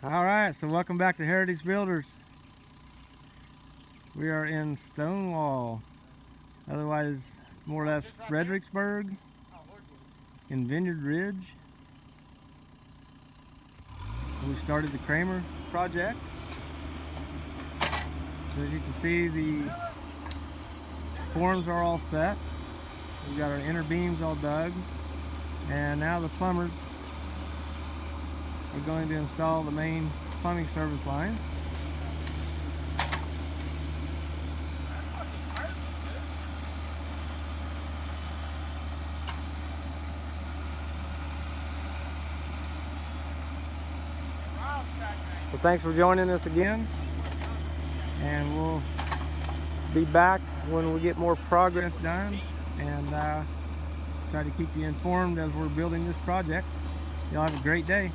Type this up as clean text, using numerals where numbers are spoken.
Alright, so welcome back to Heritage Builders. We are in Stonewall, otherwise more or less Fredericksburg, in Vineyard Ridge. We started the Kramer project. So as you can see, the forms are all set. We've got our inner beams all dug, and now the plumbers are going to install the main plumbing service lines. So thanks for joining us again, and we'll be back when we get more progress done, and try to keep you informed as we're building this project. Y'all have a great day.